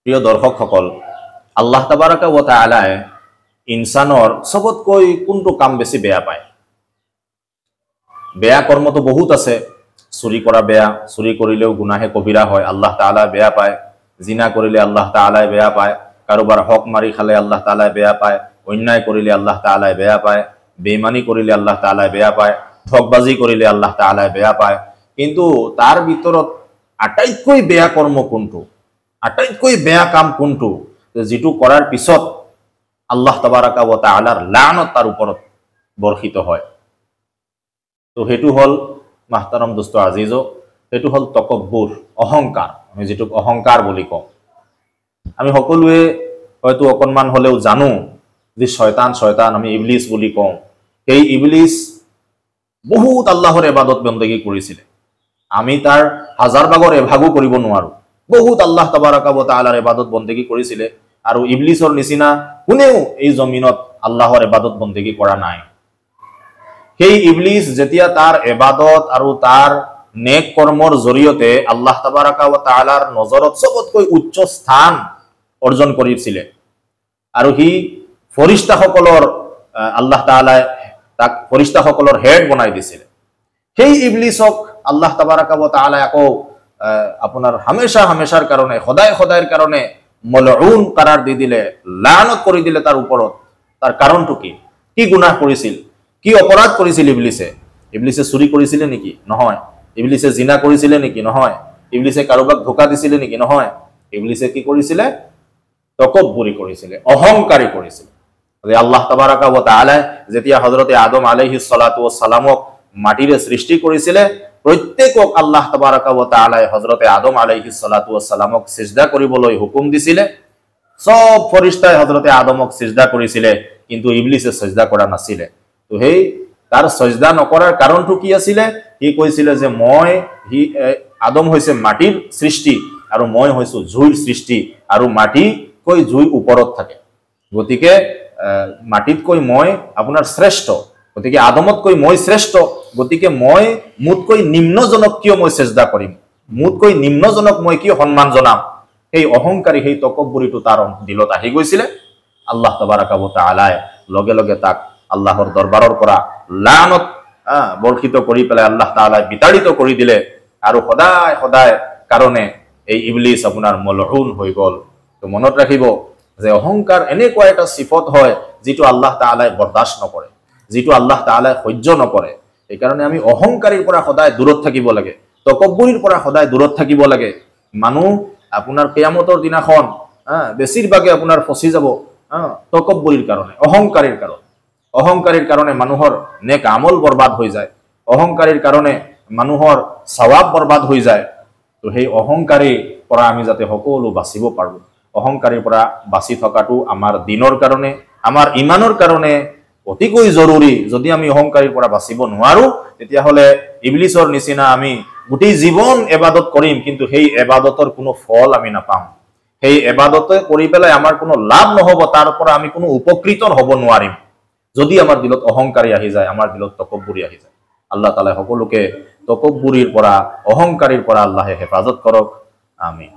প্ৰিয় দৰ্শকসকল, আল্লাহ তাবাৰাকা व তাআলাই ইনসানৰ সবতকৈ কোনটো কাম বেছি বেয়া পায়? বেয়া কৰ্মটো বহুত আছে। চুৰি কৰা বেয়া, চুৰি কৰিলেও গুনাহে কবিৰা হয়, আল্লাহ তাআলা বেয়া পায়। জিনা কৰিলে আল্লাহ তাআলাই বেয়া পায়। কাৰোবাৰ হক মাৰি খালে আল্লাহ তাআলাই বেয়া পায়। অন্যায় কৰিলে আল্লাহ তাআলাই বেয়া পায়। বেইমানি কৰিলে আল্লাহ তাআলাই বেয়া পায়। ঠকবাজি কৰিলে আল্লাহ তাআলাই বেয়া পায়। কিন্তু তাৰ ভিতৰত আটাইতকৈ বেয়া কৰ্ম কোনটো? আটাইতকৈ বেয়া কাম কোনটো? যেটো কৰাৰ পিছত আল্লাহ তাবাৰাকা व তাআলাৰ লানত তাৰ ওপৰত বৰ্ষিত হয়। তো হেতু হল মাহতাৰাম দোস্ত আজিজ, হেতু হল তকব্বুৰ, অহংকাৰ। আমি যেটোক অহংকাৰ বুলি কওঁ। আমি সকলোৱে হয়তো অকনমান হলেও জানো যে শয়তান আমি ইবলিস বুলি কওঁ। সেই ইবলিস বহুত আল্লাহৰ ইবাদত বন্দেগী কৰিছিলে। আমি তাৰ হাজাৰ ভাগৰ এভাগো কৰিব নোৱাৰো। বহুত আল্লাহ তাবাৰাকা व তাআলাৰ ইবাদত বন্দেগী কৰিছিলে আৰু ইবলিসৰ নিচিনা কোনেও এই জমিনত আল্লাহৰ ইবাদত বন্দেগী কৰা নাই। সেই ইবলিস যেতিয়া তাৰ ইবাদত আৰু তাৰ নেক কৰ্মৰ জৰিয়তে আল্লাহ তাবাৰাকা व তাআলাৰ নজৰত সবতকৈ উচ্চ স্থান অৰ্জন কৰিছিলে আৰু সি ফৰিস্তাসকলৰ আল্লাহ তাআলাই তাক ফৰিস্তাসকলৰ হেড বনাই দিছিলে। সেই ইবলিসক আল্লাহ তাবাৰাকা व তাআলাই আকৌ আপোনাৰ হামেশাৰ কাৰণে সদায়ৰ কাৰণে মলউন কৰাৰ দি দিলে, লানত কৰি দিলে তাৰ ওপৰত। তাৰ কাৰণটো কি? কি গুনাহ কৰিছিল? কি অপৰাধ কৰিছিল ইবলিসে? ইবলিসে চুৰি কৰিছিলে নেকি? নহয়। ইবলিসে জিনা কৰিছিলে নেকি? নহয়। ইবলিসে কাৰোবাক ধোকা দিছিলে নেকি? নহয়। ইবলিসে কি কৰিছিলে? তকব্বুৰি কৰিছিলে, অহংকাৰী কৰিছিলে। আল্লাহ তাবাৰাকা व তাআলাই যেতিয়া হযৰতে আদম আলাইহিস সালাতু ওয়াস সালামক মাটিৰে সৃষ্টি কৰিছিলে, প্ৰত্যেকক আল্লাহ তাবাৰাকা व তাআলাই হযৰতে আদম আলাইহিস সালাতু ওয়াস সালামক সিজদা কৰিবলৈ হুকুম দিছিলে। সব ফৰিস্তাই হযৰতে আদমক সিজদা কৰিছিলে, কিন্তু ইবলিসে সিজদা কৰা নাছিলে। তো সেই তাৰ সিজদা নকৰাৰ কাৰণটো কি আছিল? সি কৈছিলে যে আদম হৈছে মাটিৰ সৃষ্টি আৰু মই হৈছো জুইৰ সৃষ্টি, আৰু মাটি কৈ জুই ওপৰত থাকে। গতিকে মাটিতকৈ মই আপোনাৰ শ্ৰেষ্ঠ, গতিকে আদমতকৈ মই শ্ৰেষ্ঠ, গতিকে মই মুতকৈ নিম্নজনক কিয় মই সিজদা কৰিম? মুতকৈ নিম্নজনক মই কিয় সন্মান জনাম? সেই অহংকাৰী, সেই তকব্বুৰিটো তাৰ দিলত আহি গৈছিলে। আল্লাহ তাবাৰাকা व তাআলাই লগে লগে তাক আল্লাহৰ দৰবাৰৰ পৰা লানত বৰ্ষিত কৰি পেলাই আল্লাহ তাআলাই বিতাড়িত কৰি দিলে আৰু সদায় কাৰণে এই ইবলিস আপোনাৰ মলউন হৈ গল। তো মনত ৰাখিব যে অহংকাৰ এনেকুৱা এটা সিফত হয় যেটো আল্লাহ তাআলাই বৰদাস্ত নকৰে, যেটো আল্লাহ তাআলাই সহ্য নকৰে। এই কাৰণে আমি অহংকাৰীৰ পৰা সদায় দূৰত থাকিব লাগে, তকব্বুৰিৰ পৰা সদায় দূৰত থাকিব লাগে। মানুহ আপোনাৰ কিয়ামতৰ দিনাখন বেছিভাগে আপোনাৰ ফচি যাব তকব্বুৰিৰ কাৰণে, অহংকাৰীৰ কাৰণে মানুহৰ নেক আমল বৰবাদ হৈ যায়। অহংকাৰীৰ কাৰণে মানুহৰ সওয়াব বৰবাদ হৈ যায়। তো সেই অহংকাৰীৰ পৰা আমি যাতে সকলো বাচিব পাৰো, অহংকাৰীৰ পৰা বাচি থকাটো আমাৰ দিনৰ কাৰণে, আমাৰ ইমানৰ কাৰণে অতিকৈ জৰুৰী। যদি আমি অহংকাৰীৰ পৰা বাচিব নোৱাৰো, তেতিয়াহ'লে ইবলিসৰ নিচিনা আমি গোটেই জীৱন ইবাদত কৰিম, কিন্তু সেই ইবাদতৰ কোনো ফল আমি নাপাম। সেই ইবাদতে কৰি পেলাই আমাৰ কোনো লাভ নহব, তাৰ পৰা আমি কোনো উপকৃত হ'ব নোৱাৰিম যদি আমাৰ দিলত অহংকাৰী আহি যায়, আমাৰ দিলত তকব্বুৰি আহি যায়। আল্লাহ তাআলা সকলোকে তকব্বুৰিৰ পৰা, অহংকাৰীৰ পৰা আল্লাহে হেফাজত কৰক। আমিন।